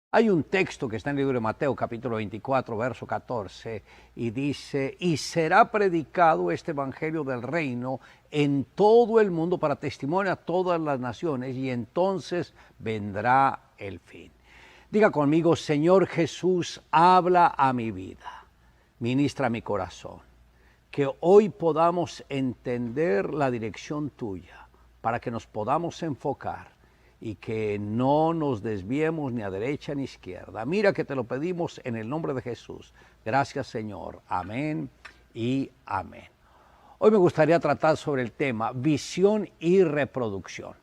Hay un texto que está en el libro de Mateo, capítulo 24, verso 14, y dice, y será predicado este evangelio del reino en todo el mundo para testimonio a todas las naciones, y entonces vendrá el fin. Diga conmigo, Señor Jesús, habla a mi vida, ministra mi corazón, que hoy podamos entender la dirección tuya, para que nos podamos enfocar y que no nos desviemos ni a derecha ni a izquierda. Mira que te lo pedimos en el nombre de Jesús. Gracias, Señor. Amén y amén. Hoy me gustaría tratar sobre el tema visión y reproducción.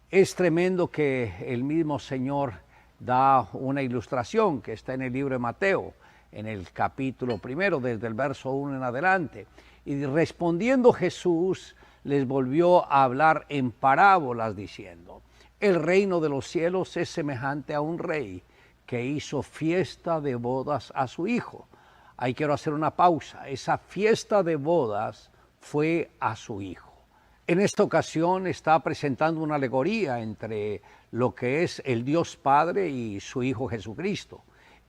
Es tremendo que el mismo Señor da una ilustración que está en el libro de Mateo, en el capítulo primero, desde el verso 1 en adelante. Y respondiendo Jesús, les volvió a hablar en parábolas diciendo, el reino de los cielos es semejante a un rey que hizo fiesta de bodas a su hijo. Ahí quiero hacer una pausa. Esa fiesta de bodas fue a su hijo. En esta ocasión está presentando una alegoría entre lo que es el Dios Padre y su Hijo Jesucristo.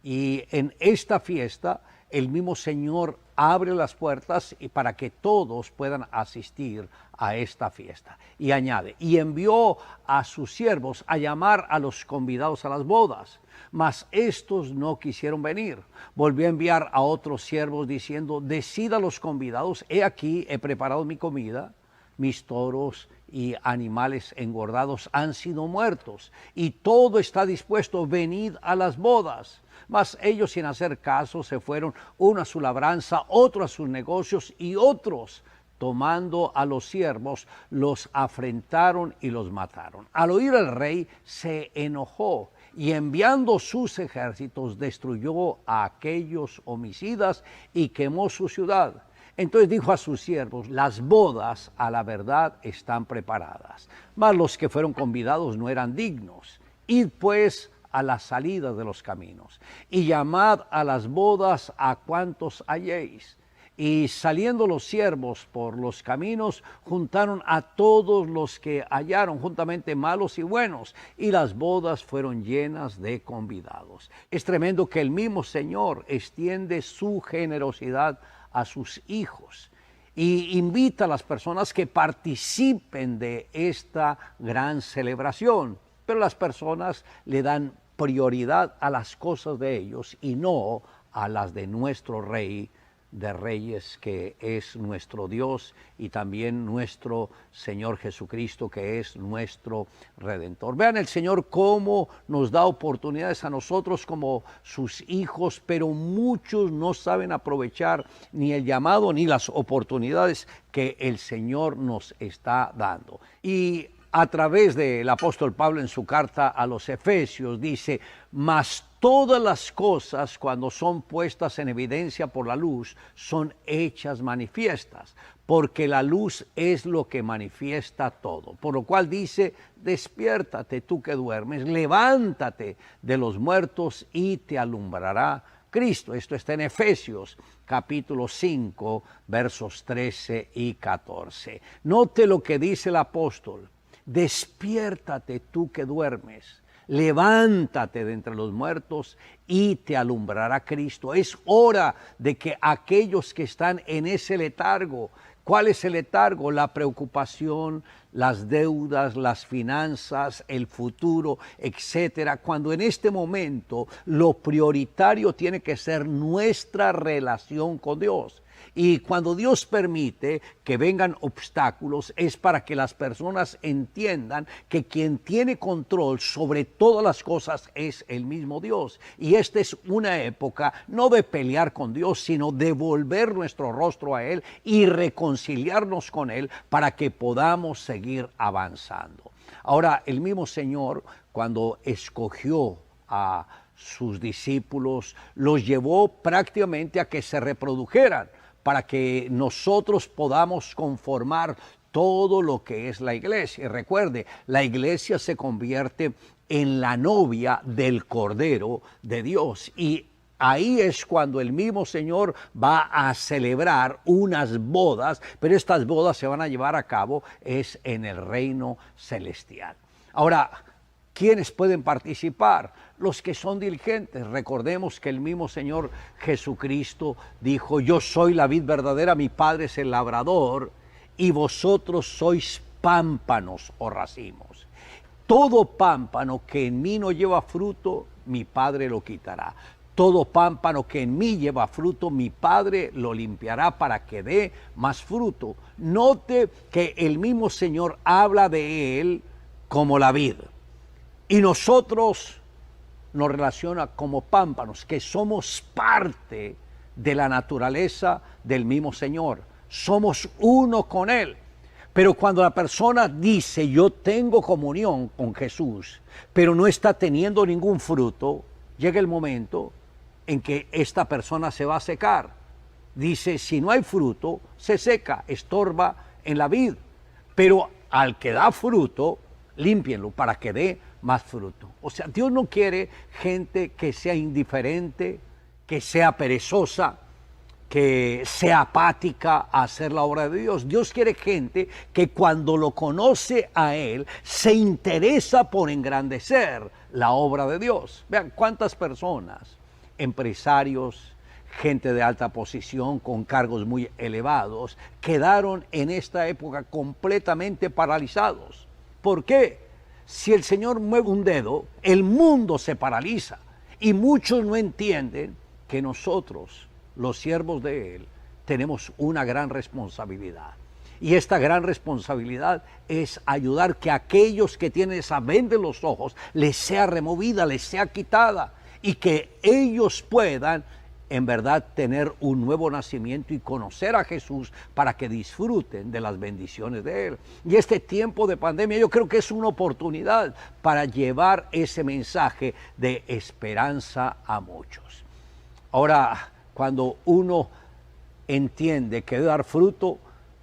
Y en esta fiesta el mismo Señor abre las puertas y para que todos puedan asistir a esta fiesta. Y añade, y envió a sus siervos a llamar a los convidados a las bodas, mas estos no quisieron venir. Volvió a enviar a otros siervos diciendo, decid a los convidados, he aquí, he preparado mi comida, mis toros y animales engordados han sido muertos, y todo está dispuesto, venid a las bodas. Mas ellos, sin hacer caso, se fueron, uno a su labranza, otro a sus negocios, y otros, tomando a los siervos, los afrentaron y los mataron. Al oír el rey, se enojó, y enviando sus ejércitos, destruyó a aquellos homicidas y quemó su ciudad. Entonces dijo a sus siervos, las bodas a la verdad están preparadas, mas los que fueron convidados no eran dignos. Id pues a la salida de los caminos, y llamad a las bodas a cuantos halléis. Y saliendo los siervos por los caminos, juntaron a todos los que hallaron, juntamente malos y buenos, y las bodas fueron llenas de convidados. Es tremendo que el mismo Señor extiende su generosidad a sus hijos y invita a las personas que participen de esta gran celebración, pero las personas le dan prioridad a las cosas de ellos y no a las de nuestro Rey de Reyes, que es nuestro Dios, y también nuestro Señor Jesucristo, que es nuestro Redentor. Vean el Señor cómo nos da oportunidades a nosotros como sus hijos, pero muchos no saben aprovechar ni el llamado ni las oportunidades que el Señor nos está dando. Y a través del apóstol Pablo en su carta a los Efesios dice, mas todas las cosas cuando son puestas en evidencia por la luz son hechas manifiestas, porque la luz es lo que manifiesta todo. Por lo cual dice, despiértate tú que duermes, levántate de los muertos y te alumbrará Cristo. Esto está en Efesios capítulo 5, versos 13 y 14. Note lo que dice el apóstol. Despiértate tú que duermes, levántate de entre los muertos y te alumbrará Cristo. Es hora de que aquellos que están en ese letargo, ¿cuál es el letargo? La preocupación, las deudas, las finanzas, el futuro, etcétera. Cuando en este momento lo prioritario tiene que ser nuestra relación con Dios. Y cuando Dios permite que vengan obstáculos es para que las personas entiendan que quien tiene control sobre todas las cosas es el mismo Dios. Y esta es una época no de pelear con Dios, sino de volver nuestro rostro a Él y reconciliarnos con Él para que podamos seguir avanzando. Ahora, el mismo Señor, cuando escogió a sus discípulos, los llevó prácticamente a que se reprodujeran, para que nosotros podamos conformar todo lo que es la iglesia. Y recuerde, la iglesia se convierte en la novia del Cordero de Dios. Y ahí es cuando el mismo Señor va a celebrar unas bodas, pero estas bodas se van a llevar a cabo es en el reino celestial. Ahora, ¿quiénes pueden participar? los que son diligentes. Recordemos que el mismo Señor Jesucristo dijo, yo soy la vid verdadera, mi Padre es el labrador, y vosotros sois pámpanos o racimos. Todo pámpano que en mí no lleva fruto, mi Padre lo quitará. Todo pámpano que en mí lleva fruto, mi Padre lo limpiará para que dé más fruto. Note que el mismo Señor habla de Él como la vid. Y nosotros nos relaciona como pámpanos, que somos parte de la naturaleza del mismo Señor. Somos uno con Él. Pero cuando la persona dice, yo tengo comunión con Jesús, pero no está teniendo ningún fruto, llega el momento en que esta persona se va a secar. Dice, si no hay fruto, se seca, estorba en la vid. Pero al que da fruto, límpienlo para que dé más fruto. O sea, Dios no quiere gente que sea indiferente, que sea perezosa, que sea apática a hacer la obra de Dios. Dios quiere gente que cuando lo conoce a Él, se interesa por engrandecer la obra de Dios. Vean cuántas personas, empresarios, gente de alta posición con cargos muy elevados, quedaron en esta época completamente paralizados. ¿Por qué? Si el Señor mueve un dedo, el mundo se paraliza. Y muchos no entienden que nosotros, los siervos de Él, tenemos una gran responsabilidad. Y esta gran responsabilidad es ayudar que aquellos que tienen esa venda en los ojos les sea removida, les sea quitada, y que ellos puedan en verdad tener un nuevo nacimiento y conocer a Jesús para que disfruten de las bendiciones de Él. Y este tiempo de pandemia yo creo que es una oportunidad para llevar ese mensaje de esperanza a muchos. Ahora, cuando uno entiende que debe dar fruto,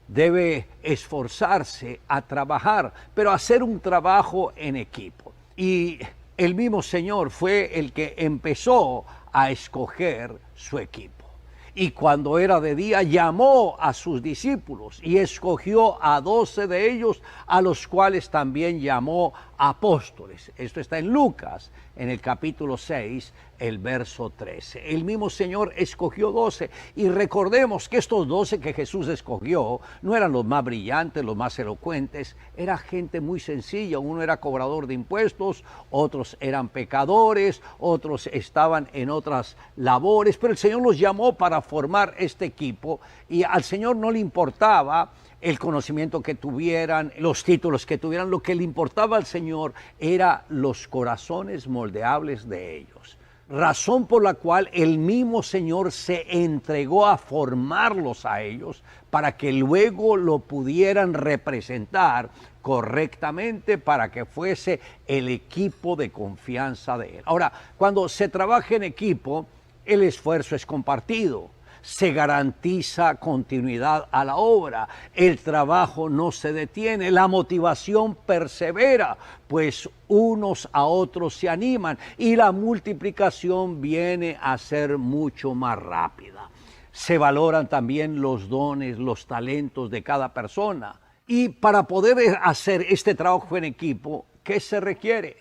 debe esforzarse a trabajar, pero hacer un trabajo en equipo. Y el mismo Señor fue el que empezó a escoger su equipo. Y cuando era de día, llamó a sus discípulos y escogió a 12 de ellos, a los cuales también llamó apóstoles. Esto está en Lucas, en el capítulo 6, el verso 13. El mismo Señor escogió 12. Y recordemos que estos 12 que Jesús escogió no eran los más brillantes, los más elocuentes. Era gente muy sencilla. Uno era cobrador de impuestos, otros eran pecadores, otros estaban en otras labores. Pero el Señor los llamó para formar este equipo, y al Señor no le importaba el conocimiento que tuvieran, los títulos que tuvieran. Lo que le importaba al Señor era los corazones moldeables de ellos. Razón por la cual el mismo Señor se entregó a formarlos a ellos para que luego lo pudieran representar correctamente, para que fuese el equipo de confianza de Él. Ahora, cuando se trabaja en equipo, el esfuerzo es compartido. Se garantiza continuidad a la obra, el trabajo no se detiene, la motivación persevera, pues unos a otros se animan y la multiplicación viene a ser mucho más rápida. Se valoran también los dones, los talentos de cada persona. Y para poder hacer este trabajo en equipo, ¿qué se requiere?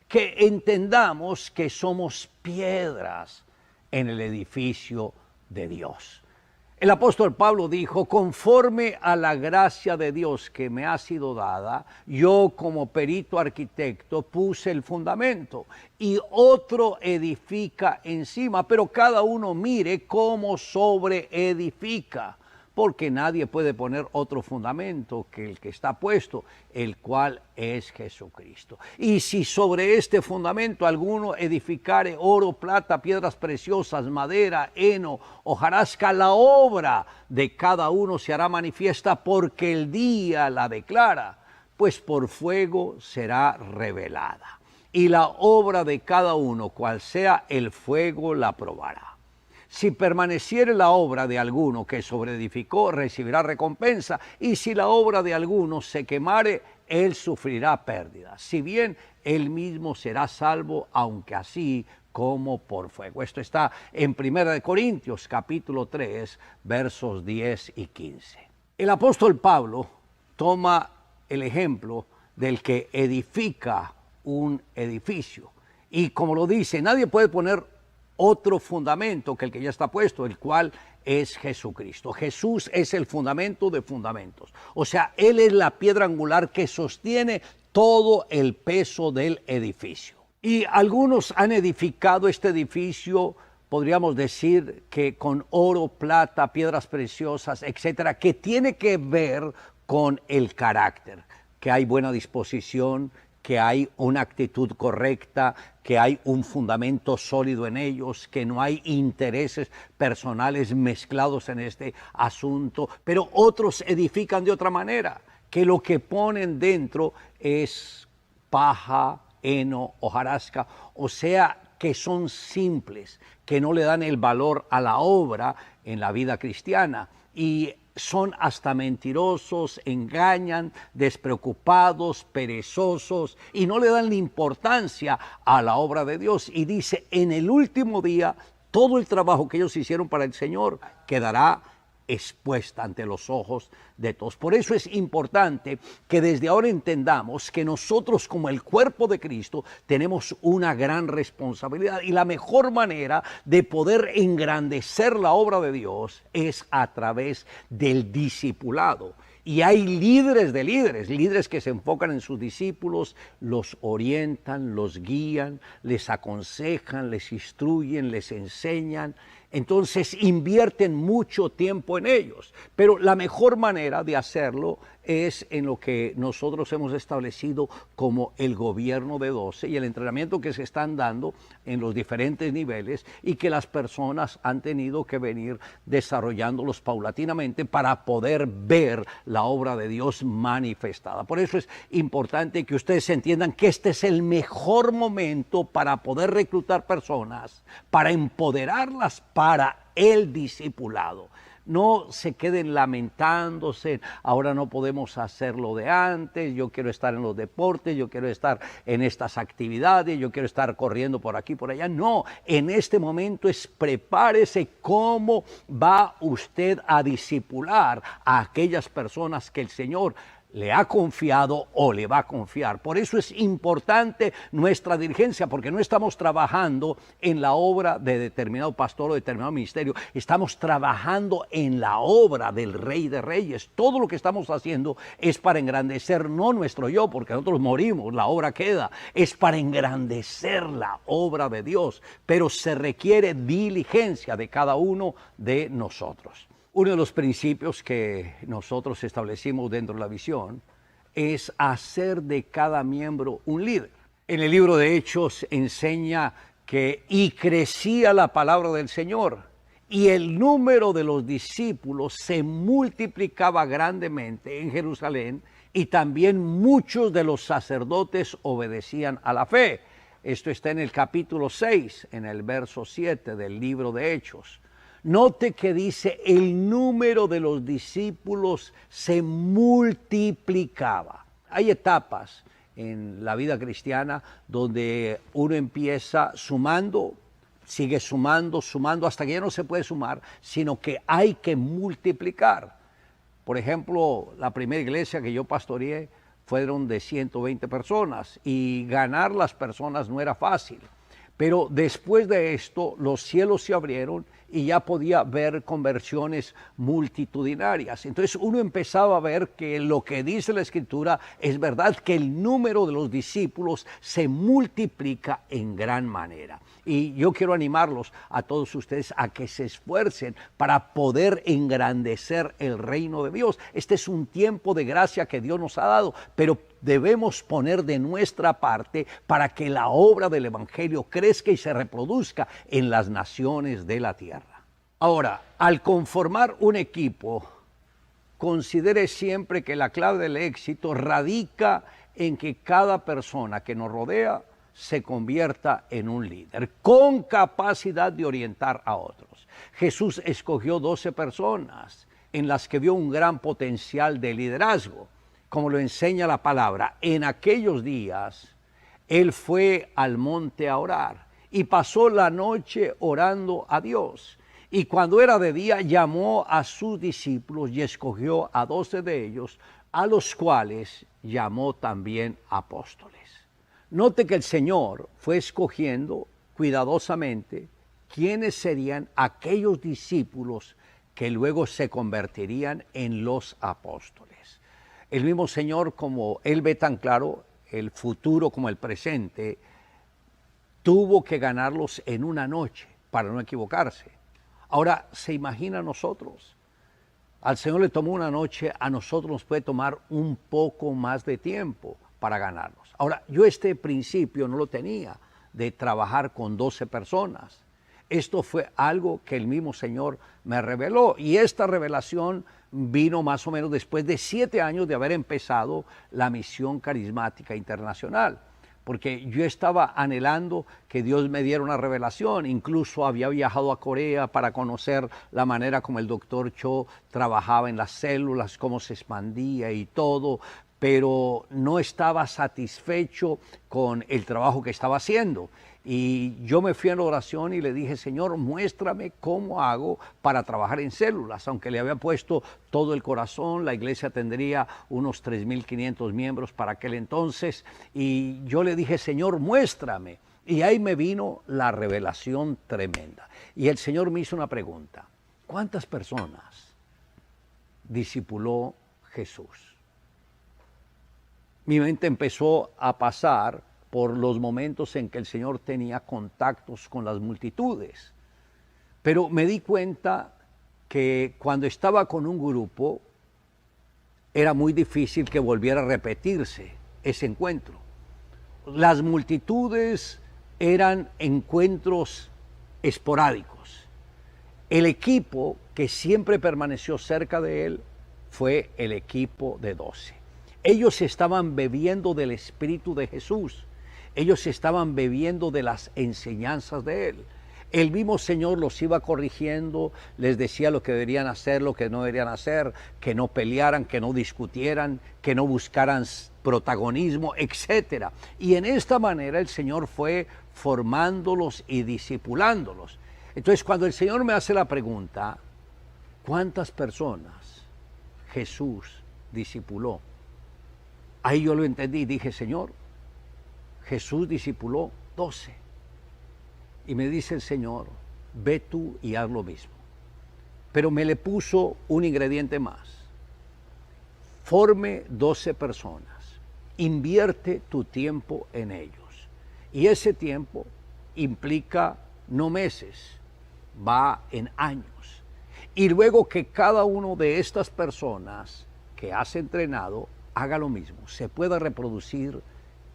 Que entendamos que somos piedras en el edificio de Dios. El apóstol Pablo dijo, conforme a la gracia de Dios que me ha sido dada, yo como perito arquitecto puse el fundamento y otro edifica encima, pero cada uno mire cómo sobreedifica, porque nadie puede poner otro fundamento que el que está puesto, el cual es Jesucristo. Y si sobre este fundamento alguno edificare oro, plata, piedras preciosas, madera, heno, hojarasca, la obra de cada uno se hará manifiesta, porque el día la declara, pues por fuego será revelada. Y la obra de cada uno, cual sea, el fuego la probará. Si permaneciere la obra de alguno que sobreedificó, recibirá recompensa, y si la obra de alguno se quemare, él sufrirá pérdida. Si bien él mismo será salvo, aunque así como por fuego. Esto está en 1 Corintios, capítulo 3, versos 10 y 15. El apóstol Pablo toma el ejemplo del que edifica un edificio Y como lo dice, nadie puede poner otro fundamento que el que ya está puesto, el cual es Jesucristo. Jesús es el fundamento de fundamentos. O sea, Él es la piedra angular que sostiene todo el peso del edificio. Y algunos han edificado este edificio, podríamos decir que con oro, plata, piedras preciosas, etcétera, que tiene que ver con el carácter, que hay buena disposición, que hay una actitud correcta, que hay un fundamento sólido en ellos, que no hay intereses personales mezclados en este asunto, pero otros edifican de otra manera, que lo que ponen dentro es paja, heno, hojarasca, o sea, que son simples, que no le dan el valor a la obra en la vida cristiana y son hasta mentirosos, engañan, despreocupados, perezosos y no le dan la importancia a la obra de Dios. Y dice, en el último día, todo el trabajo que ellos hicieron para el Señor quedará expuesta ante los ojos de todos. Por eso es importante que desde ahora entendamos que nosotros como el cuerpo de Cristo tenemos una gran responsabilidad y la mejor manera de poder engrandecer la obra de Dios es a través del discipulado. Y hay líderes de líderes que se enfocan en sus discípulos, los orientan, los guían, les aconsejan, les instruyen, les enseñan. Entonces invierten mucho tiempo en ellos, pero la mejor manera de hacerlo es en lo que nosotros hemos establecido como el gobierno de 12 y el entrenamiento que se están dando en los diferentes niveles y que las personas han tenido que venir desarrollándolos paulatinamente para poder ver la obra de Dios manifestada. Por eso es importante que ustedes entiendan que este es el mejor momento para poder reclutar personas, para empoderarlas para el discipulado. No se queden lamentándose, ahora no podemos hacer lo de antes, yo quiero estar en los deportes, yo quiero estar en estas actividades, yo quiero estar corriendo por aquí, por allá. No, en este momento prepárese cómo va usted a discipular a aquellas personas que el Señor le ha confiado o le va a confiar. Por eso es importante nuestra diligencia, porque no estamos trabajando en la obra de determinado pastor o determinado ministerio, estamos trabajando en la obra del Rey de Reyes. Todo lo que estamos haciendo es para engrandecer no nuestro yo, porque nosotros morimos, la obra queda, es para engrandecer la obra de Dios, pero se requiere diligencia de cada uno de nosotros. Uno de los principios que nosotros establecimos dentro de la visión es hacer de cada miembro un líder. En el libro de Hechos enseña que y crecía la palabra del Señor y el número de los discípulos se multiplicaba grandemente en Jerusalén y también muchos de los sacerdotes obedecían a la fe. Esto está en el capítulo 6, en el verso 7 del libro de Hechos. Note que dice el número de los discípulos se multiplicaba. Hay etapas en la vida cristiana donde uno empieza sumando, sigue sumando, hasta que ya no se puede sumar, sino que hay que multiplicar. Por ejemplo, la primera iglesia que yo pastoreé fueron de 120 personas y ganar las personas no era fácil. Pero después de esto, los cielos se abrieron y ya podía ver conversiones multitudinarias. Entonces uno empezaba a ver que lo que dice la Escritura es verdad, que el número de los discípulos se multiplica en gran manera. Y yo quiero animarlos a todos ustedes a que se esfuercen para poder engrandecer el reino de Dios. Este es un tiempo de gracia que Dios nos ha dado, pero debemos poner de nuestra parte para que la obra del Evangelio crezca y se reproduzca en las naciones de la tierra. Ahora, al conformar un equipo, considere siempre que la clave del éxito radica en que cada persona que nos rodea se convierta en un líder, con capacidad de orientar a otros. Jesús escogió 12 personas en las que vio un gran potencial de liderazgo. Como lo enseña la palabra, en aquellos días Él fue al monte a orar y pasó la noche orando a Dios. Y cuando era de día llamó a sus discípulos y escogió a 12 de ellos, a los cuales llamó también apóstoles. Note que el Señor fue escogiendo cuidadosamente quiénes serían aquellos discípulos que luego se convertirían en los apóstoles. El mismo Señor, como Él ve tan claro el futuro como el presente, tuvo que ganarlos en una noche para no equivocarse. Ahora, ¿se imagina a nosotros? Al Señor le tomó una noche, a nosotros nos puede tomar un poco más de tiempo para ganarlos. Ahora, yo este principio no lo tenía de trabajar con 12 personas. Esto fue algo que el mismo Señor me reveló, y esta revelación vino más o menos después de 7 años de haber empezado la misión carismática internacional, porque yo estaba anhelando que Dios me diera una revelación. Incluso había viajado a Corea para conocer la manera como el doctor Cho trabajaba en las células, cómo se expandía y todo, pero no estaba satisfecho con el trabajo que estaba haciendo. Y yo me fui a la oración y le dije: Señor, muéstrame cómo hago para trabajar en células. Aunque le había puesto todo el corazón, la iglesia tendría unos 3.500 miembros para aquel entonces. Y yo le dije: Señor, muéstrame. Y ahí me vino la revelación tremenda. Y el Señor me hizo una pregunta: ¿cuántas personas discipuló Jesús? Mi mente empezó a pasar por los momentos en que el Señor tenía contactos con las multitudes. Pero me di cuenta que cuando estaba con un grupo, era muy difícil que volviera a repetirse ese encuentro. Las multitudes eran encuentros esporádicos. El equipo que siempre permaneció cerca de él fue el equipo de 12. Ellos estaban bebiendo del Espíritu de Jesús. Ellos estaban bebiendo de las enseñanzas de Él. El mismo Señor los iba corrigiendo, les decía lo que deberían hacer, lo que no deberían hacer, que no pelearan, que no discutieran, que no buscaran protagonismo, etc. Y en esta manera el Señor fue formándolos y discipulándolos. Entonces, cuando el Señor me hace la pregunta, ¿cuántas personas Jesús discipuló? Ahí yo lo entendí y dije: Señor, Jesús discipuló 12. Y me dice el Señor: ve tú y haz lo mismo. Pero me le puso un ingrediente más: forme 12 personas, invierte tu tiempo en ellos. Y ese tiempo implica no meses, va en años. Y luego que cada uno de estas personas que has entrenado haga lo mismo, se pueda reproducir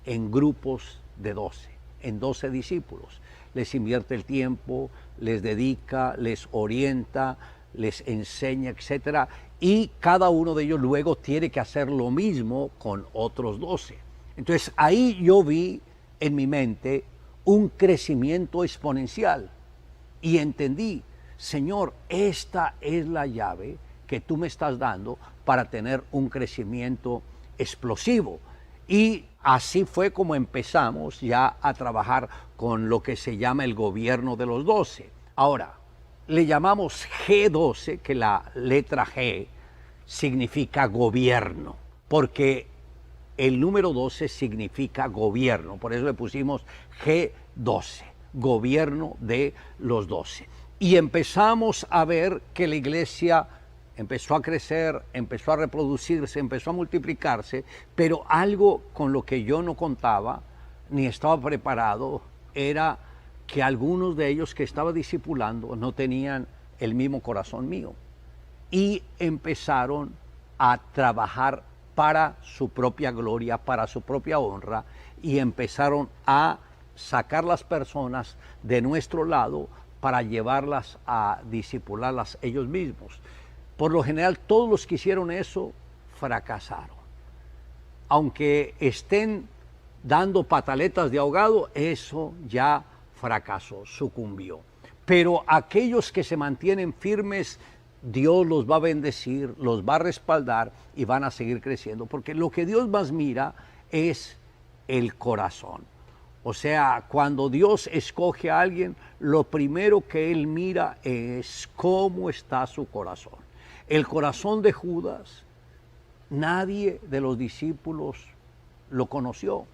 en grupos de 12, en 12 discípulos. Les invierte el tiempo, les dedica, les orienta, les enseña, etc. Y cada uno de ellos luego tiene que hacer lo mismo con otros 12. Entonces ahí yo vi en mi mente un crecimiento exponencial y entendí: Señor, esta es la llave que tú me estás dando para tener un crecimiento explosivo. Y así fue como empezamos ya a trabajar con lo que se llama el gobierno de los 12. Ahora, le llamamos G12, que la letra G significa gobierno, porque el número 12 significa gobierno. Por eso le pusimos G12, gobierno de los 12. Y empezamos a ver que la iglesia empezó a crecer, empezó a reproducirse, empezó a multiplicarse, pero algo con lo que yo no contaba ni estaba preparado era que algunos de ellos que estaba discipulando no tenían el mismo corazón mío y empezaron a trabajar para su propia gloria, para su propia honra, y empezaron a sacar las personas de nuestro lado para llevarlas a discipularlas ellos mismos. Por lo general, todos los que hicieron eso fracasaron. Aunque estén dando pataletas de ahogado, eso ya fracasó, sucumbió. Pero aquellos que se mantienen firmes, Dios los va a bendecir, los va a respaldar y van a seguir creciendo. Porque lo que Dios más mira es el corazón. O sea, cuando Dios escoge a alguien, lo primero que Él mira es cómo está su corazón. El corazón de Judas, nadie de los discípulos lo conoció.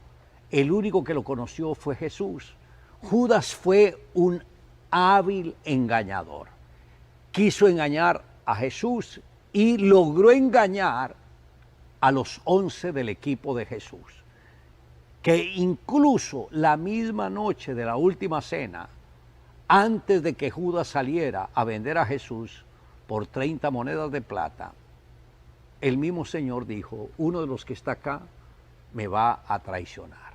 el único que lo conoció fue Jesús. Judas fue un hábil engañador. Quiso engañar a Jesús y logró engañar a los 11 del equipo de Jesús, que incluso la misma noche de la última cena, antes de que Judas saliera a vender a Jesús por 30 monedas de plata, el mismo Señor dijo, uno de los que está acá me va a traicionar.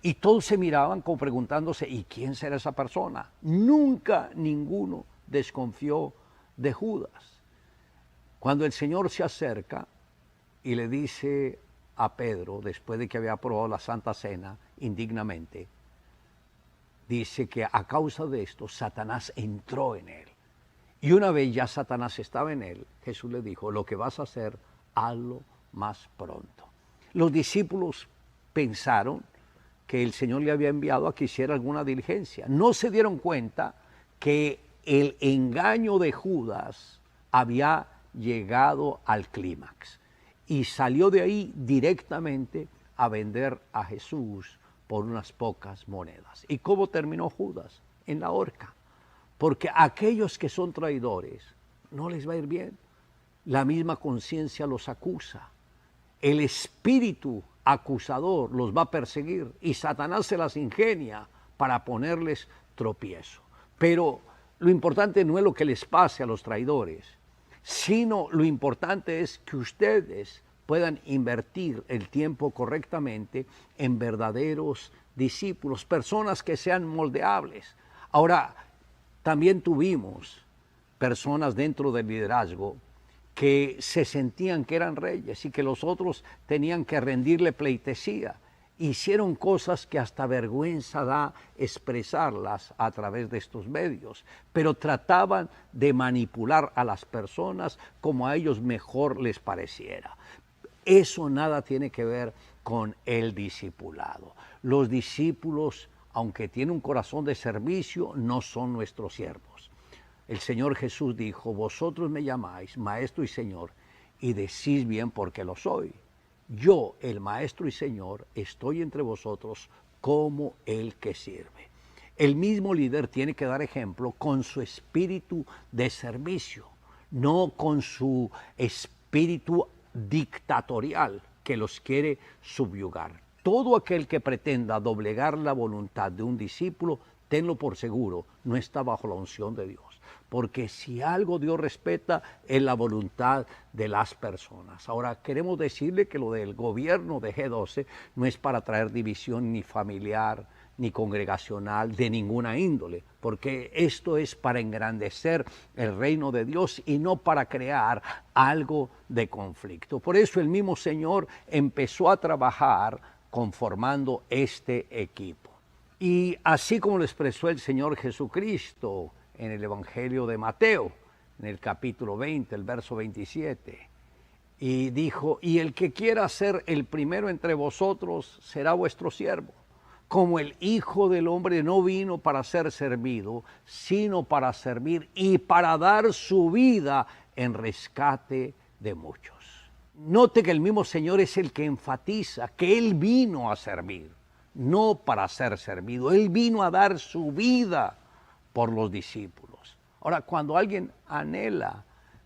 Y todos se miraban como preguntándose, ¿y quién será esa persona? Nunca ninguno desconfió de Judas. Cuando el Señor se acerca y le dice a Pedro, después de que había probado la Santa Cena indignamente, dice que a causa de esto Satanás entró en él. Y una vez ya Satanás estaba en él, Jesús le dijo, lo que vas a hacer, hazlo más pronto. Los discípulos pensaron que el Señor le había enviado a que hiciera alguna diligencia. No se dieron cuenta que el engaño de Judas había llegado al clímax y salió de ahí directamente a vender a Jesús por unas pocas monedas. ¿Y cómo terminó Judas? En la horca. Porque aquellos que son traidores no les va a ir bien. La misma conciencia los acusa. El espíritu acusador los va a perseguir y Satanás se las ingenia para ponerles tropiezo. Pero lo importante no es lo que les pase a los traidores, sino lo importante es que ustedes puedan invertir el tiempo correctamente en verdaderos discípulos, personas que sean moldeables. Ahora, también tuvimos personas dentro del liderazgo que se sentían que eran reyes y que los otros tenían que rendirle pleitesía. Hicieron cosas que hasta vergüenza da expresarlas a través de estos medios, pero trataban de manipular a las personas como a ellos mejor les pareciera. Eso nada tiene que ver con el discipulado. Los discípulos, aunque tienen un corazón de servicio, no son nuestros siervos. El Señor Jesús dijo, vosotros me llamáis Maestro y Señor, y decís bien porque lo soy. Yo, el Maestro y Señor, estoy entre vosotros como el que sirve. El mismo líder tiene que dar ejemplo con su espíritu de servicio, no con su espíritu dictatorial que los quiere subyugar. Todo aquel que pretenda doblegar la voluntad de un discípulo, tenlo por seguro, no está bajo la unción de Dios. Porque si algo Dios respeta es la voluntad de las personas. Ahora, queremos decirle que lo del gobierno de G12 no es para traer división ni familiar, ni congregacional, de ninguna índole, porque esto es para engrandecer el reino de Dios y no para crear algo de conflicto. Por eso el mismo Señor empezó a trabajar conformando este equipo. Y así como lo expresó el Señor Jesucristo en el Evangelio de Mateo, en el capítulo 20, el verso 27, y dijo, y el que quiera ser el primero entre vosotros será vuestro siervo, como el Hijo del Hombre no vino para ser servido, sino para servir y para dar su vida en rescate de muchos. Note que el mismo Señor es el que enfatiza que Él vino a servir, no para ser servido. Él vino a dar su vida por los discípulos. Ahora, cuando alguien anhela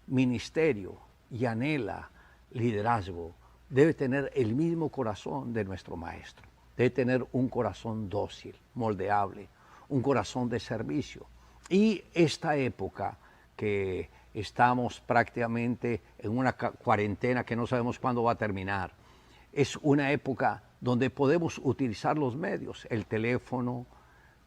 ministerio y anhela liderazgo, debe tener el mismo corazón de nuestro Maestro. Debe tener un corazón dócil, moldeable, un corazón de servicio. Y esta época que estamos prácticamente en una cuarentena que no sabemos cuándo va a terminar, es una época donde podemos utilizar los medios, el teléfono,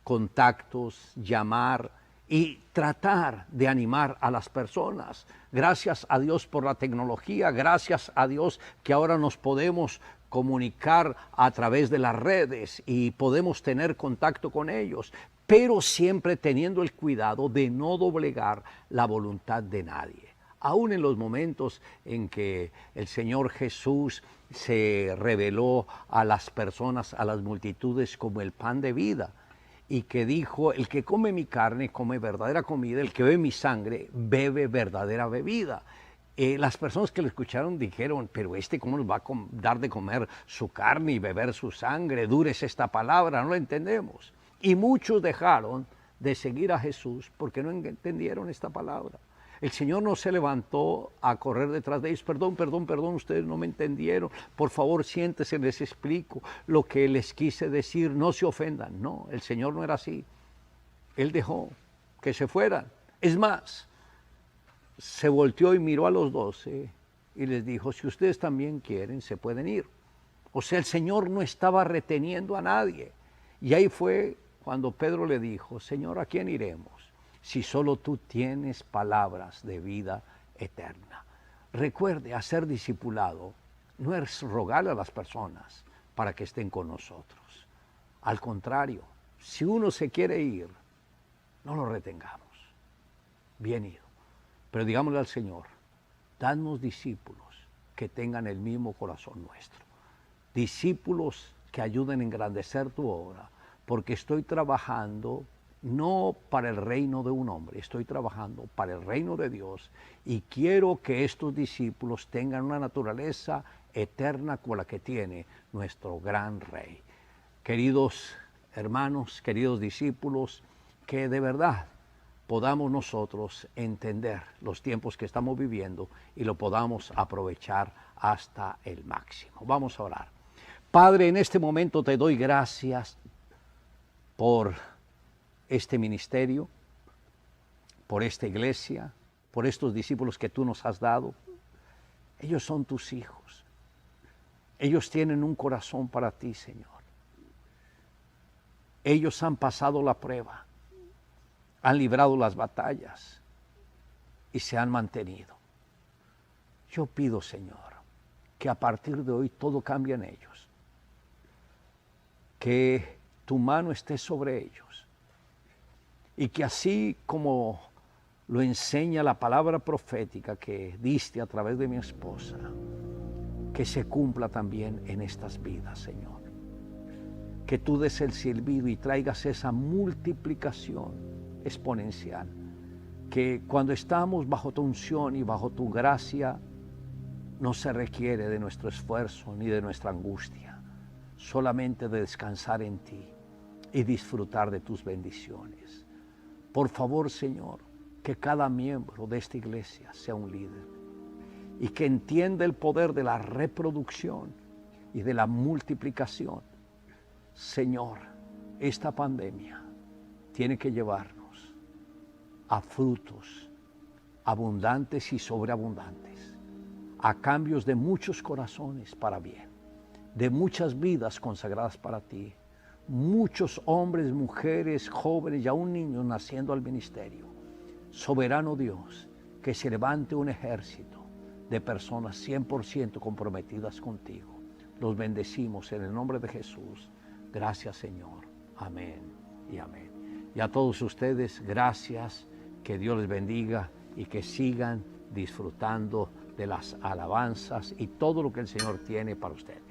contactos, llamar y tratar de animar a las personas. Gracias a Dios por la tecnología, gracias a Dios que ahora nos podemos comunicar a través de las redes y podemos tener contacto con ellos, pero siempre teniendo el cuidado de no doblegar la voluntad de nadie. Aún en los momentos en que el Señor Jesús se reveló a las personas, a las multitudes como el pan de vida, y que dijo, el que come mi carne come verdadera comida, el que bebe mi sangre bebe verdadera bebida. Las personas que lo escucharon dijeron, pero ¿cómo nos va a dar de comer su carne y beber su sangre? Dura es esta palabra, no la entendemos. Y muchos dejaron de seguir a Jesús porque no entendieron esta palabra. El Señor no se levantó a correr detrás de ellos. Perdón, ustedes no me entendieron. Por favor, siéntese, les explico lo que les quise decir. No se ofendan. No, el Señor no era así. Él dejó que se fueran. Es más, se volteó y miró a los 12 y les dijo, si ustedes también quieren, se pueden ir. O sea, el Señor no estaba reteniendo a nadie. Y ahí fue cuando Pedro le dijo, Señor, ¿a quién iremos? Si solo tú tienes palabras de vida eterna. Recuerde, hacer discipulado no es rogarle a las personas para que estén con nosotros. Al contrario, si uno se quiere ir, no lo retengamos. Bien ido. Pero digámosle al Señor, danos discípulos que tengan el mismo corazón nuestro. Discípulos que ayuden a engrandecer tu obra, porque estoy trabajando no para el reino de un hombre, estoy trabajando para el reino de Dios y quiero que estos discípulos tengan una naturaleza eterna como la que tiene nuestro gran Rey. Queridos hermanos, queridos discípulos, que de verdad podamos nosotros entender los tiempos que estamos viviendo y lo podamos aprovechar hasta el máximo. Vamos a orar. Padre, en este momento te doy gracias por este ministerio, por esta iglesia, por estos discípulos que tú nos has dado. Ellos son tus hijos. Ellos tienen un corazón para ti, Señor. Ellos han pasado la prueba, han librado las batallas y se han mantenido. Yo pido, Señor, que a partir de hoy todo cambie en ellos, que tu mano esté sobre ellos y que así como lo enseña la palabra profética que diste a través de mi esposa, que se cumpla también en estas vidas, Señor. Que tú des el silbido y traigas esa multiplicación exponencial, que cuando estamos bajo tu unción y bajo tu gracia, no se requiere de nuestro esfuerzo ni de nuestra angustia, solamente de descansar en ti y disfrutar de tus bendiciones. Por favor, Señor, que cada miembro de esta iglesia sea un líder y que entienda el poder de la reproducción y de la multiplicación. Señor, esta pandemia tiene que llevarnos a frutos abundantes y sobreabundantes, a cambios de muchos corazones para bien, de muchas vidas consagradas para ti, muchos hombres, mujeres, jóvenes y aún niños naciendo al ministerio. Soberano Dios, que se levante un ejército de personas 100% comprometidas contigo. Los bendecimos en el nombre de Jesús. Gracias, Señor. Amén y amén. Y a todos ustedes, gracias, que Dios les bendiga y que sigan disfrutando de las alabanzas y todo lo que el Señor tiene para ustedes.